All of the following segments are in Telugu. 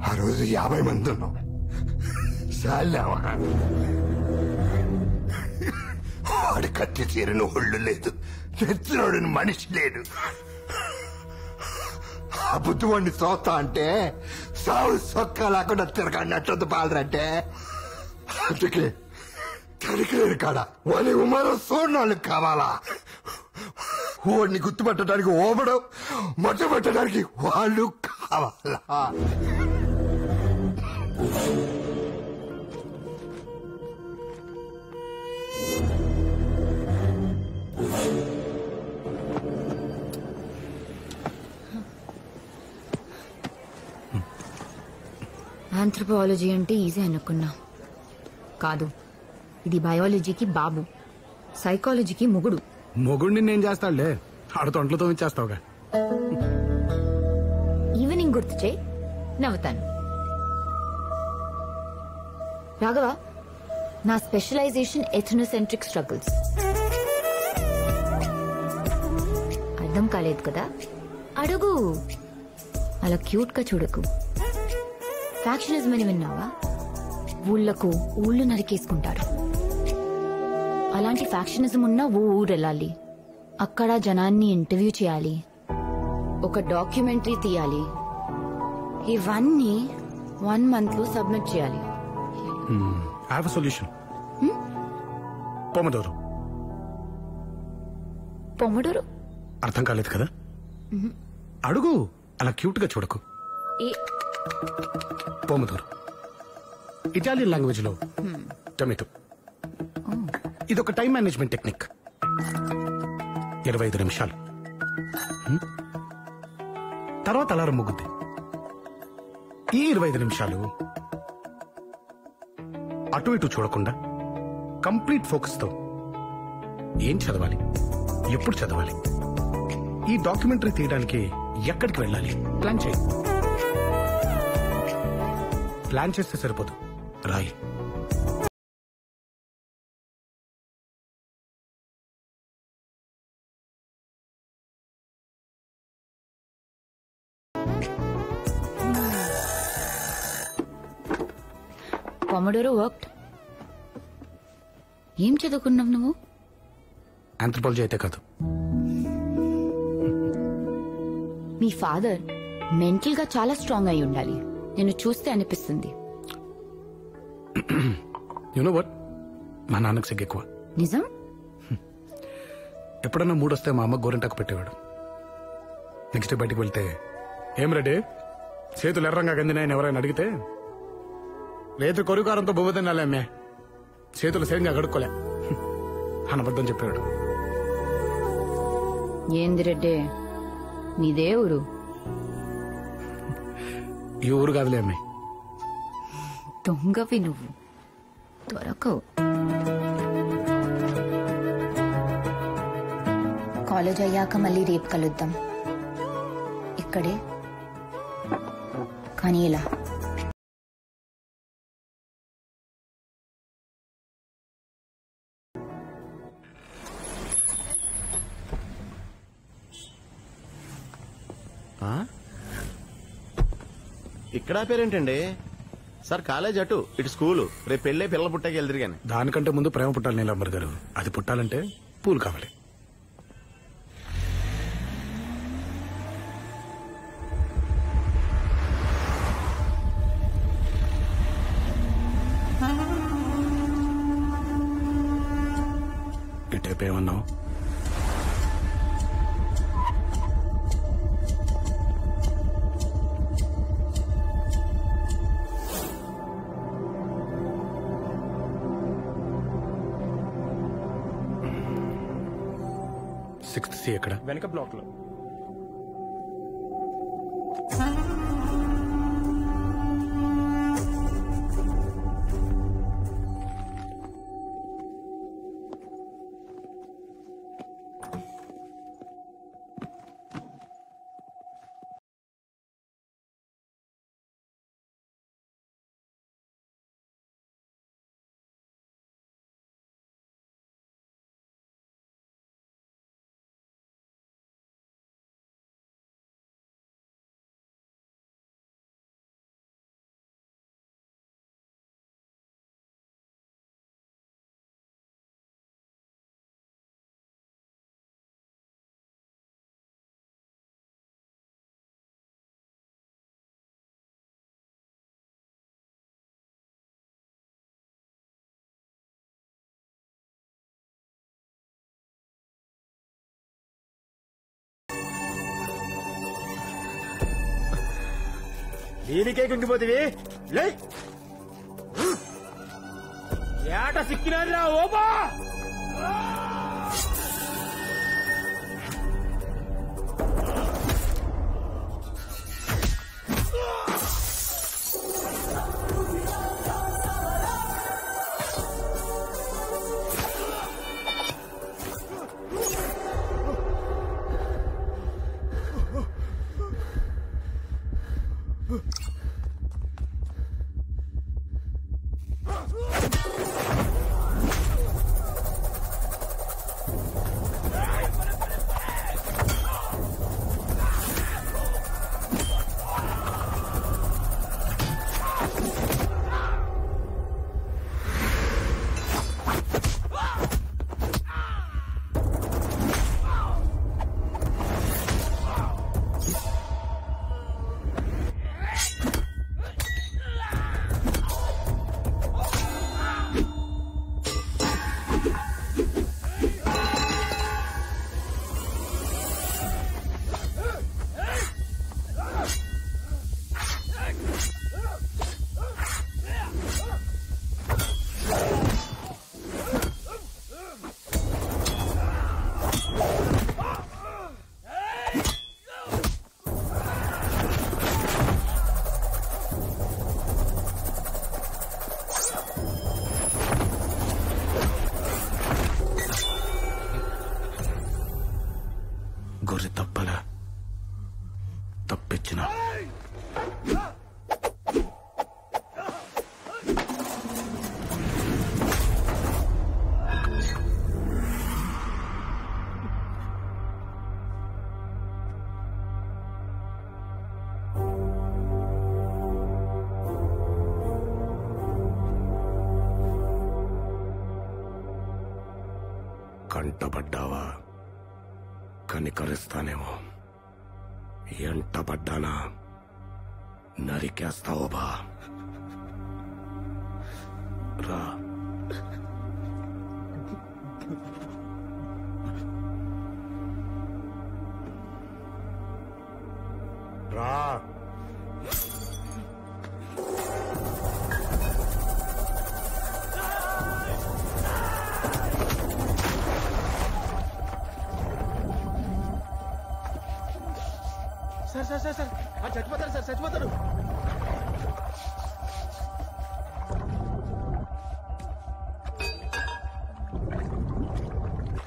ఆ రోజు 50 మంది ఉన్నాం. చాలావా? వాడి కత్తి తీరిన ఒళ్ళు లేదు, తెచ్చినోడిని మనిషి లేడు. ఆ బుద్ధివాడిని చూస్తా అంటే సావు సొక్క లేకుండా తిరగన్నట్టు బాలరంటే. అందుకే తరికలేరు కాడ వాళ్ళ ఉమారం చూడడానికి కావాలా? వాడిని గుర్తుపట్టడానికి ఓపడం, మొట్టబెట్టడానికి వాళ్ళు కావాలా? ఆంథ్రోపాలజీ అంటే ఈజీ అనుకున్నా. కాదు, ఇది బయాలజీకి బాబు, సైకాలజీకి మొగుడు. మొగుడిని నేను చేస్తాడులే, ఆడు తొంట్లతో ఇచ్చేస్తావుగా. ఈవినింగ్ గుర్తు చేయి, నవ్వుతాను. రాఘవ, నా స్పెషలైజేషన్ ఎథ్నోసెంట్రిక్ స్ట్రగుల్స్. అర్థం కాలేదు కదా? అడుగు. అలా క్యూట్ గా చూడకు. ఫ్యాక్షనిజం అని విన్నావా? ఊళ్ళకు ఊళ్ళు నరికేసుకుంటారు. అలాంటి ఫ్యాక్షనిజం ఉన్న ఊరెళ్ళాలి, అక్కడ జనాన్ని ఇంటర్వ్యూ చేయాలి, ఒక డాక్యుమెంటరీ తీయాలి. ఇవన్నీ 1 month లో సబ్మిట్ చేయాలి. I have a solution. పొమడోరు. పొమడోరు అర్థం కాలేదు కదా? అడుగు, అలా క్యూట్ గా చూడకు. పొమడోరు ఇటాలియన్ లాంగ్వేజ్ లో టొమాటో. ఇదొక టైం మేనేజ్మెంట్ టెక్నిక్. 25 నిమిషాలు తర్వాత అలారం ముగ్గుద్ది. ఈ 25 నిమిషాలు అటు ఇటు చూడకుండా కంప్లీట్ ఫోకస్ తో ఏం చదవాలి, ఎప్పుడు చదవాలి, ఈ డాక్యుమెంటరీ తీయడానికి ఎక్కడికి వెళ్ళాలి ప్లాన్ చేయి. ప్లాన్ చేస్తే సరిపోదు, రాయి. Pomodoro worked. ఏం చదువుకున్నావు నువ్వు? ఆంథ్రోపాలజీ అయితే కాదు. మీ ఫాదర్ మెంటల్ గా చాలా స్ట్రాంగ్ అయి ఉండాలి, నేను చూస్తే అనిపిస్తుంది. యు నో వాట్, మా నాన్నకు సిగ్గు ఎక్కువ. నిజం? ఎప్పుడన్నా మూడొస్తే మా అమ్మ గోరింటాకు పెట్టేవాడు. నెక్స్ట్ డే బయటకు వెళ్తే, ఏం రెడ్డి చేతులు ఎర్రంగా గందినాయని ఎవరైనా అడిగితే, రేతు కొరుకారంతో బొమ్మ తినాలే అమ్మే, చేతులు సరిగ్గా గడుక్కోలే అనబద్ధం చెప్పాడు. ఏంది రెడ్డి, నీదే ఊరు? ఈ ఊరు కాదులే అమ్మాయి. దొంగవి నువ్వు, దొరకవు. కాలేజ్ అయ్యాక మళ్ళీ రేపు కలుద్దాం, ఇక్కడే, కానీ ఇలా. ఇక్కడ పేరేంటండి సార్? కాలేజ్ అటు, ఇటు స్కూలు. రేపు పెళ్ళే పిల్లల పుట్టాకి వెళ్తారు కానీ. దానికంటే ముందు ప్రేమ పుట్టాలి నీలమ్మర్ గారు. అది పుట్టాలంటే పూలు కావాలి. ఇటేపు ఏమన్నావు? సిక్స్త్ సి ఎక్కడ? వెనక బ్లాక్ లో. దీనికే కుంగిపోతివి లే ఏట సిక్కినారా ఓబా గొర్రె తప్పల తప్పించిన కంటపడ్డావా కనికరిస్తానేమో ఎంటపడ్డానా నరికేస్తావో బా రా రా సార్ సార్ సార్ సార్ చచ్చిపోతారు సార్ చచ్చిపోతారు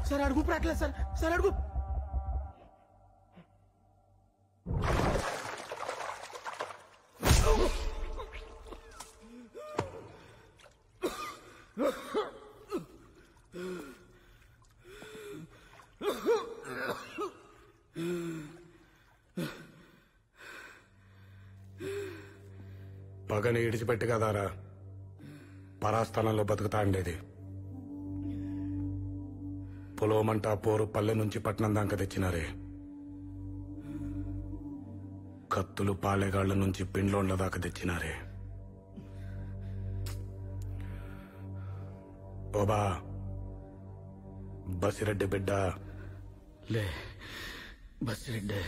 సార్ అడుగు రాట్లేదు సార్ సార్ అడుగు పగని ఇడిచిపెట్టి కదారా పరాస్థానంలో బతుకుతా ఉండేది. పొలోమంటా పోరు పల్లె నుంచి పట్నం దాకా తెచ్చినారే. కత్తులు పాలెగాళ్ల నుంచి పిండ్లోండ్ల దాకా తెచ్చినారే. ఓబా బసిరెడ్డి బిడ్డ లే బసిరెడ్డి